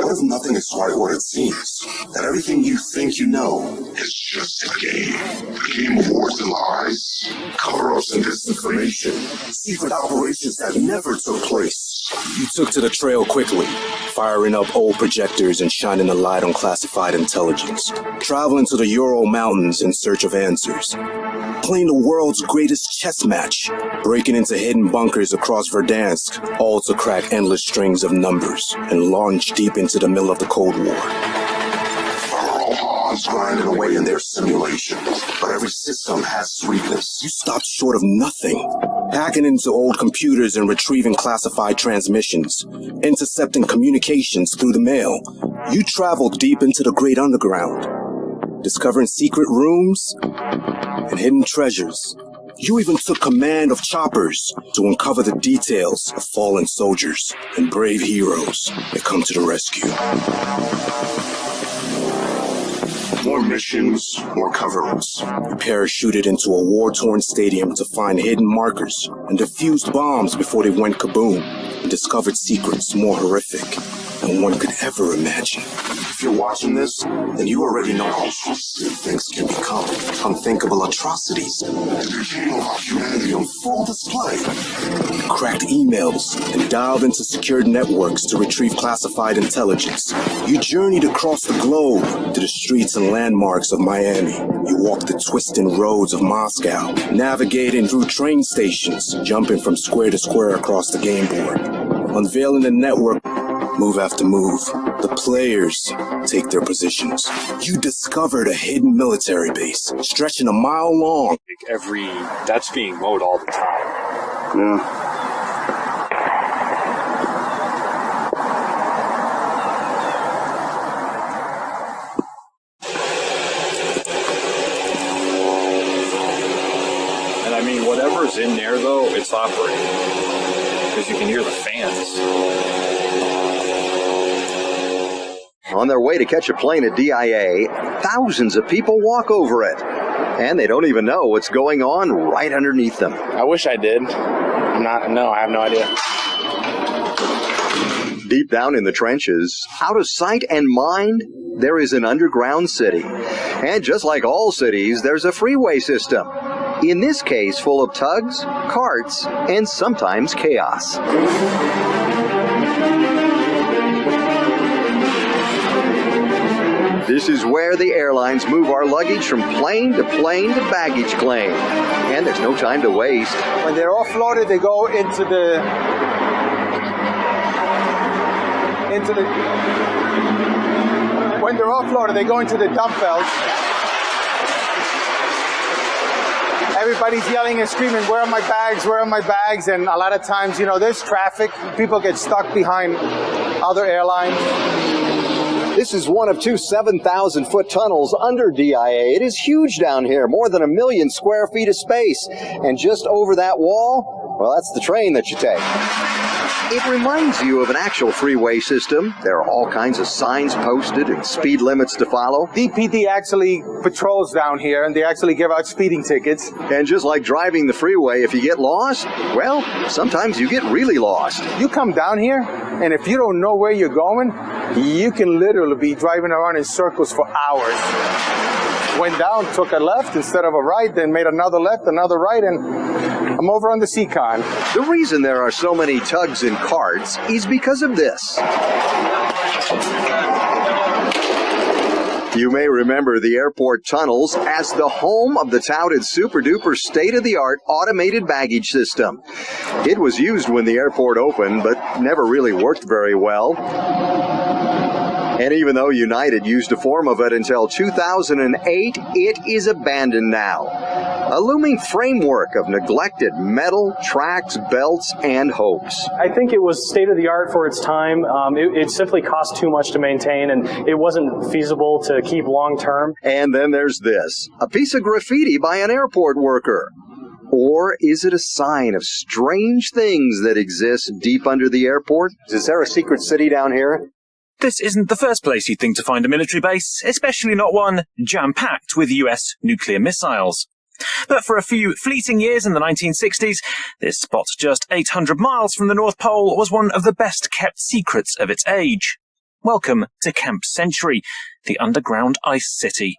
What if nothing is quite what it seems? That everything you think you know is just a game. A game of wars and lies, cover-ups and disinformation, secret operations that never took place. You took to the trail quickly, firing up old projectors and shining a light on classified intelligence. Traveling to the Ural Mountains in search of answers. Playing the world's greatest chess match, breaking into hidden bunkers across Verdansk, all to crack endless strings of numbers and launch deep into the middle of the Cold War. Rohan's grinding away in their simulation, but every system has weakness. You stopped short of nothing. Hacking into old computers and retrieving classified transmissions, intercepting communications through the mail. You traveled deep into the great underground, discovering secret rooms and hidden treasures. You even took command of choppers to uncover the details of fallen soldiers and brave heroes that come to the rescue. More missions, more cover-ups. You parachuted into a war-torn stadium to find hidden markers and defused bombs before they went kaboom, and discovered secrets more horrific than one could ever imagine. If you're watching this, then you already know how twisted things can become. Unthinkable atrocities. And the game of our humanity on full display. You cracked emails and dialed into secured networks to retrieve classified intelligence. You journeyed across the globe to the streets and landmarks of Miami. You walked the twisting roads of Moscow, navigating through train stations, jumping from square to square across the game board, unveiling the network. Move after move, the players take their positions. You discovered a hidden military base, stretching a mile long. That's being mowed all the time. Yeah. And I mean, whatever's in there, though, it's operating. Because you can hear the fans. On their way to catch a plane at DIA, thousands of people walk over it. And they don't even know what's going on right underneath them. I wish I did. I have no idea. Deep down in the trenches, out of sight and mind, there is an underground city. And just like all cities, there's a freeway system. In this case, full of tugs, carts, and sometimes chaos. This is where the airlines move our luggage from plane to baggage claim. And there's no time to waste. When they're offloaded, they go into the dump belts. Everybody's yelling and screaming, where are my bags, where are my bags? And a lot of times, there's traffic. People get stuck behind other airlines. This is one of two 7,000-foot tunnels under DIA. It is huge down here, more than 1 million square feet of space. And just over that wall, well, that's the train that you take. It reminds you of an actual freeway system. There are all kinds of signs posted and speed limits to follow. DPD actually patrols down here, and they actually give out speeding tickets. And just like driving the freeway, if you get lost, well, sometimes you get really lost. You come down here, and if you don't know where you're going, you can literally be driving around in circles for hours. Went down, took a left instead of a right, then made another left, another right, and I'm over on the Seacon. The reason there are so many tugs and carts is because of this. You may remember the airport tunnels as the home of the touted super-duper state-of-the-art automated baggage system. It was used when the airport opened, but never really worked very well. And even though United used a form of it until 2008, it is abandoned now. A looming framework of neglected metal, tracks, belts, and hopes. I think it was state-of-the-art for its time. It simply cost too much to maintain, and it wasn't feasible to keep long-term. And then there's this, a piece of graffiti by an airport worker. Or is it a sign of strange things that exist deep under the airport? Is there a secret city down here? This isn't the first place you'd think to find a military base, especially not one jam-packed with US nuclear missiles. But for a few fleeting years in the 1960s, this spot just 800 miles from the North Pole was one of the best-kept secrets of its age. Welcome to Camp Century, the underground ice city.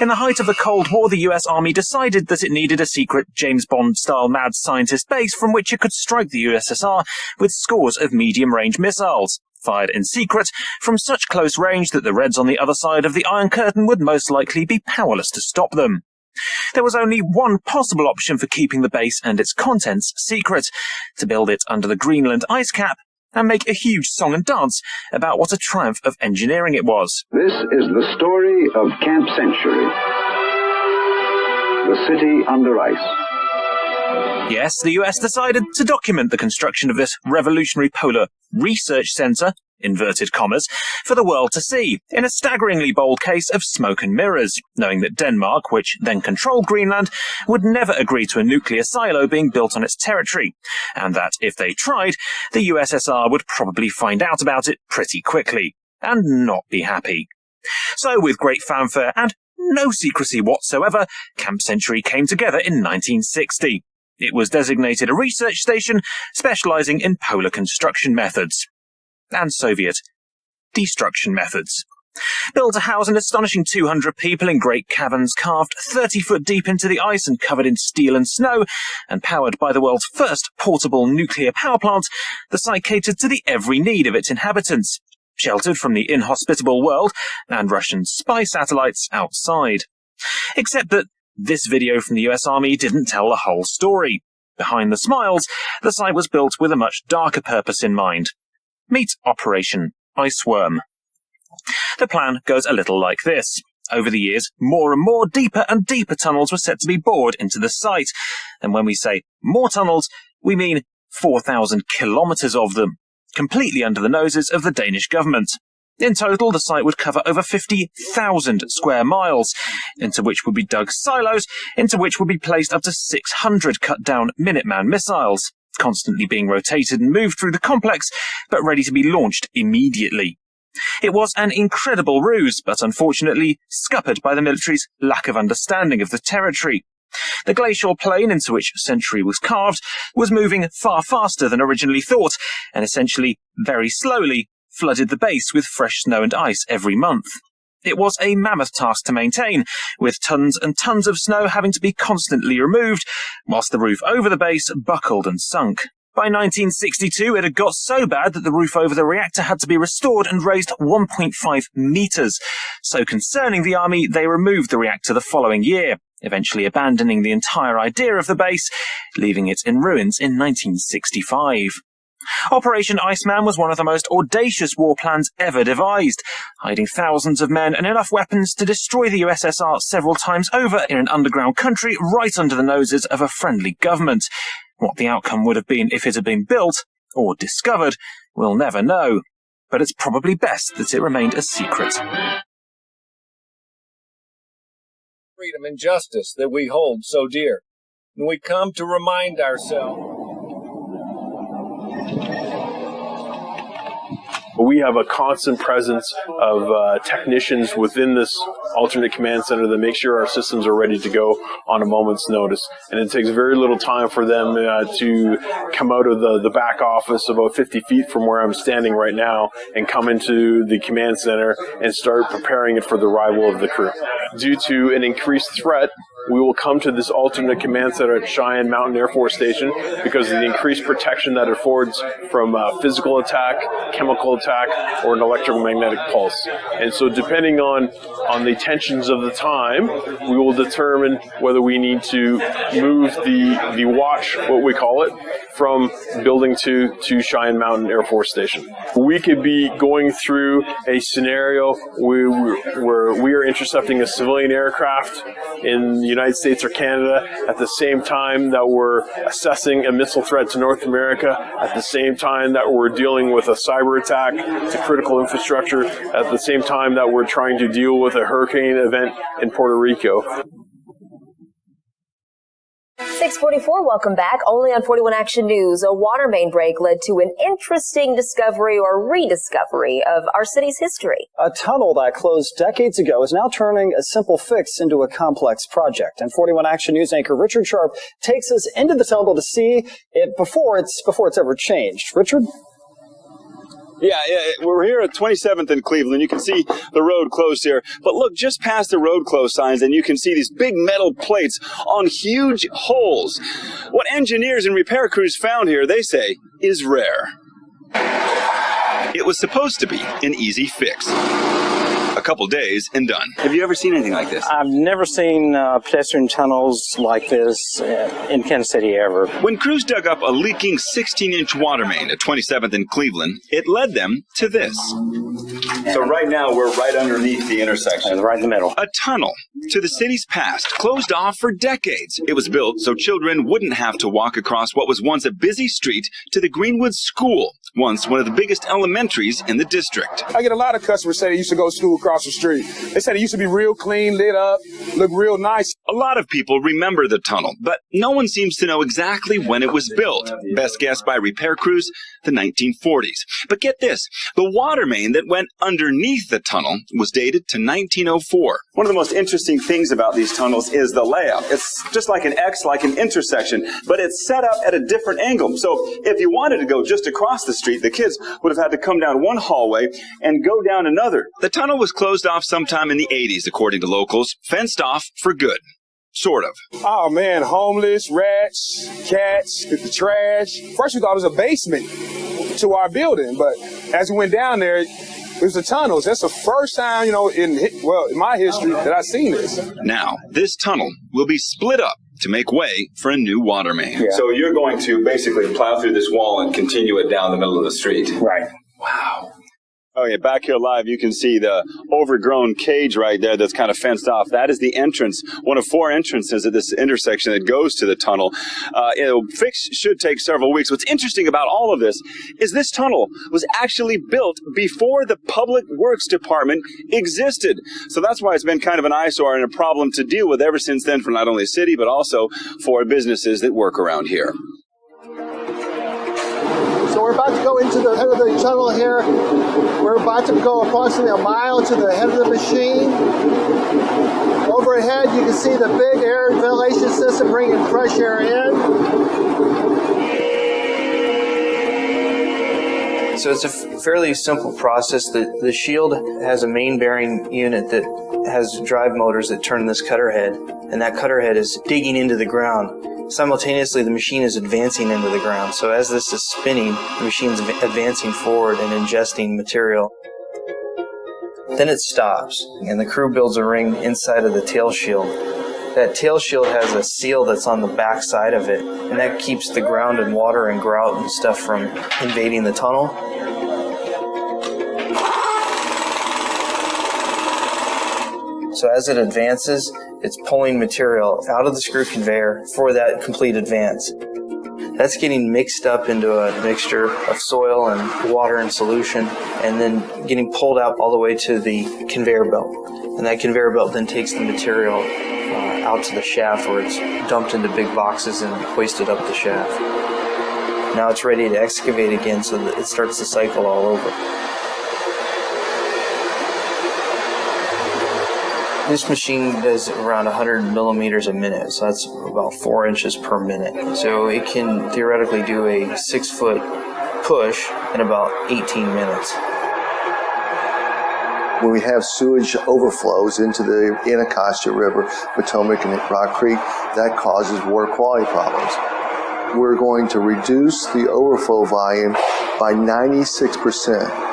In the height of the Cold War, the US Army decided that it needed a secret James Bond-style mad scientist base from which it could strike the USSR with scores of medium-range missiles, fired in secret from such close range that the Reds on the other side of the Iron Curtain would most likely be powerless to stop them. There was only one possible option for keeping the base and its contents secret: to build it under the Greenland ice cap and make a huge song and dance about what a triumph of engineering it was. This is the story of Camp Century, the city under ice. Yes, the US decided to document the construction of this revolutionary polar research centre, inverted commas, for the world to see, in a staggeringly bold case of smoke and mirrors, knowing that Denmark, which then controlled Greenland, would never agree to a nuclear silo being built on its territory, and that if they tried, the USSR would probably find out about it pretty quickly, and not be happy. So, with great fanfare and no secrecy whatsoever, Camp Century came together in 1960. It was designated a research station specialising in polar construction methods and Soviet destruction methods. Built to house an astonishing 200 people in great caverns carved 30 foot deep into the ice and covered in steel and snow, and powered by the world's first portable nuclear power plant, the site catered to the every need of its inhabitants, sheltered from the inhospitable world and Russian spy satellites outside. Except that this video from the US Army didn't tell the whole story. Behind the smiles, the site was built with a much darker purpose in mind. Meet Operation Iceworm. The plan goes a little like this. Over the years, more and more deeper and deeper tunnels were set to be bored into the site. And when we say more tunnels, we mean 4,000 kilometres of them, completely under the noses of the Danish government. In total, the site would cover over 50,000 square miles, into which would be dug silos, into which would be placed up to 600 cut-down Minuteman missiles, constantly being rotated and moved through the complex, but ready to be launched immediately. It was an incredible ruse, but unfortunately scuppered by the military's lack of understanding of the territory. The glacial plain into which Century was carved was moving far faster than originally thought, and essentially, very slowly, flooded the base with fresh snow and ice every month. It was a mammoth task to maintain, with tons and tons of snow having to be constantly removed, whilst the roof over the base buckled and sunk. By 1962, it had got so bad that the roof over the reactor had to be restored and raised 1.5 metres. So concerning the Army, they removed the reactor the following year, eventually abandoning the entire idea of the base, leaving it in ruins in 1965. Operation Iceman was one of the most audacious war plans ever devised, hiding thousands of men and enough weapons to destroy the USSR several times over in an underground country right under the noses of a friendly government. What the outcome would have been if it had been built, or discovered, we'll never know. But it's probably best that it remained a secret. Freedom and justice that we hold so dear. And we come to remind ourselves. We have a constant presence of technicians within this alternate command center that make sure our systems are ready to go on a moment's notice. And it takes very little time for them to come out of the back office about 50 feet from where I'm standing right now and come into the command center and start preparing it for the arrival of the crew. Due to an increased threat, we will come to this alternate command center at Cheyenne Mountain Air Force Station because of the increased protection that it affords from physical attack, chemical attack, or an electromagnetic pulse. And so depending on the tensions of the time, we will determine whether we need to move the watch, what we call it, from building to Cheyenne Mountain Air Force Station. We could be going through a scenario where we are intercepting a civilian aircraft in the United States or Canada at the same time that we're assessing a missile threat to North America, at the same time that we're dealing with a cyber attack to critical infrastructure, at the same time that we're trying to deal with a hurricane event in Puerto Rico. 644, welcome back. Only on 41 Action News, a water main break led to an interesting discovery or rediscovery of our city's history. A tunnel that closed decades ago is now turning a simple fix into a complex project. And 41 Action News anchor Richard Sharp takes us into the tunnel to see it before it's ever changed. Richard? Yeah, we're here at 27th and Cleveland. You can see the road closed here. But look, just past the road closed signs, and you can see these big metal plates on huge holes. What engineers and repair crews found here, they say, is rare. It was supposed to be an easy fix. A couple days and done. Have you ever seen anything like this? I've never seen pedestrian tunnels like this in Kansas City ever. When crews dug up a leaking 16-inch water main at 27th and Cleveland, it led them to this. So right now we're right underneath the intersection. Right in the middle. A tunnel to the city's past, closed off for decades. It was built so children wouldn't have to walk across what was once a busy street to the Greenwood School, once one of the biggest elementaries in the district. I get a lot of customers say they used to go to school across the street. They said it used to be real clean, lit up, look real nice. A lot of people remember the tunnel, but no one seems to know exactly when it was built. Best guess by repair crews, the 1940s. But get this, the water main that went underneath the tunnel was dated to 1904. One of the most interesting things about these tunnels is the layout. It's just like an X, like an intersection, but it's set up at a different angle. So if you wanted to go just across the street, the kids would have had to come down one hallway and go down another. The tunnel was closed off sometime in the 80s, according to locals, fenced off for good. Sort of. Oh man, homeless, rats, cats, the trash. First we thought it was a basement to our building, but as we went down there, it was the tunnels. That's the first time, in my history that I've seen this. Now, this tunnel will be split up to make way for a new water main. Yeah. So you're going to basically plow through this wall and continue it down the middle of the street. Right. Wow. Oh yeah, back here live, you can see the overgrown cage right there that's kind of fenced off. That is the entrance, one of 4 entrances at this intersection that goes to the tunnel. Fix should take several weeks. What's interesting about all of this is this tunnel was actually built before the Public Works Department existed. So that's why it's been kind of an eyesore and a problem to deal with ever since then for not only the city, but also for businesses that work around here. So we're about to go into the head of the tunnel here. We're about to go approximately a mile to the head of the machine. Overhead, you can see the big air ventilation system bringing fresh air in. So it's a fairly simple process. The shield has a main bearing unit that has drive motors that turn this cutter head, and that cutter head is digging into the ground. Simultaneously, the machine is advancing into the ground. So as this is spinning, the machine's advancing forward and ingesting material. Then it stops, and the crew builds a ring inside of the tail shield. That tail shield has a seal that's on the back side of it, and that keeps the ground and water and grout and stuff from invading the tunnel. So as it advances, it's pulling material out of the screw conveyor for that complete advance. That's getting mixed up into a mixture of soil and water and solution, and then getting pulled out all the way to the conveyor belt. And that conveyor belt then takes the material out to the shaft, where it's dumped into big boxes and hoisted up the shaft. Now it's ready to excavate again, so that it starts the cycle all over. This machine does around 100 millimeters a minute, so that's about 4 inches per minute. So it can theoretically do a 6-foot push in about 18 minutes. When we have sewage overflows into the Anacostia River, Potomac, and Rock Creek, that causes water quality problems. We're going to reduce the overflow volume by 96%.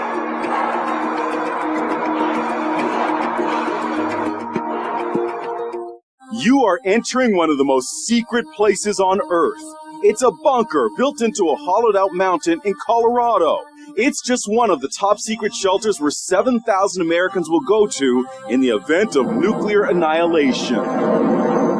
You are entering one of the most secret places on Earth. It's a bunker built into a hollowed-out mountain in Colorado. It's just one of the top secret shelters where 7,000 Americans will go to in the event of nuclear annihilation.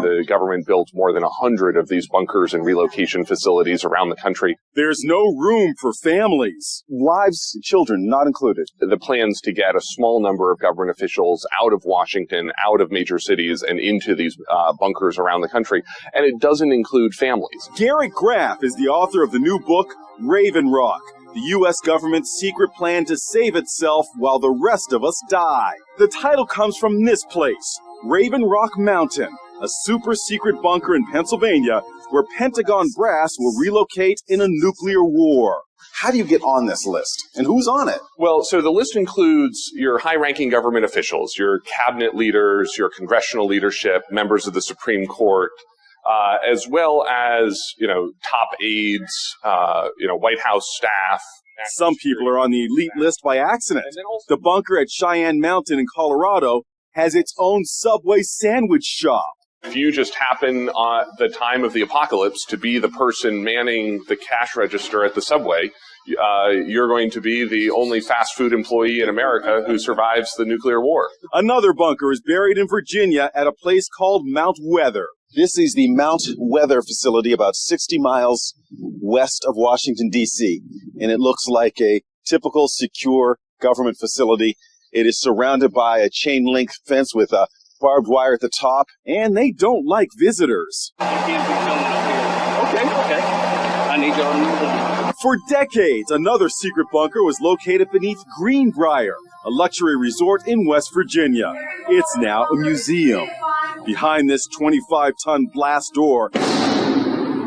The government built more than 100 of these bunkers and relocation facilities around the country. There's no room for families. Wives, children not included. The plans to get a small number of government officials out of Washington, out of major cities, and into these bunkers around the country. And it doesn't include families. Garrett Graff is the author of the new book, Raven Rock, the U.S. government's secret plan to save itself while the rest of us die. The title comes from this place, Raven Rock Mountain, a super secret bunker in Pennsylvania where Pentagon brass will relocate in a nuclear war. How do you get on this list? And who's on it? Well, so the list includes your high-ranking government officials, your cabinet leaders, your congressional leadership, members of the Supreme Court, as well as, top aides, White House staff. Some people are on the elite list by accident. The bunker at Cheyenne Mountain in Colorado has its own Subway sandwich shop. If you just happen at the time of the apocalypse to be the person manning the cash register at the Subway, you're going to be the only fast food employee in America who survives the nuclear war. Another bunker is buried in Virginia at a place called Mount Weather. This is the Mount Weather facility about 60 miles west of Washington, D.C., and it looks like a typical secure government facility. It is surrounded by a chain-link fence with a barbed wire at the top, and they don't like visitors. Okay. I need to. For decades, another secret bunker was located beneath Greenbrier, a luxury resort in West Virginia. It's now a museum. Behind this 25-ton blast door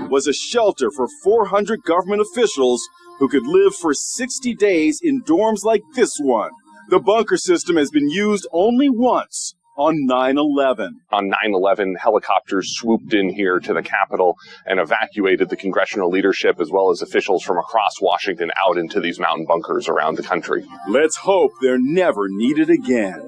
was a shelter for 400 government officials who could live for 60 days in dorms like this one. The bunker system has been used only once, on 9/11. On 9/11, helicopters swooped in here to the Capitol and evacuated the congressional leadership as well as officials from across Washington out into these mountain bunkers around the country. Let's hope they're never needed again.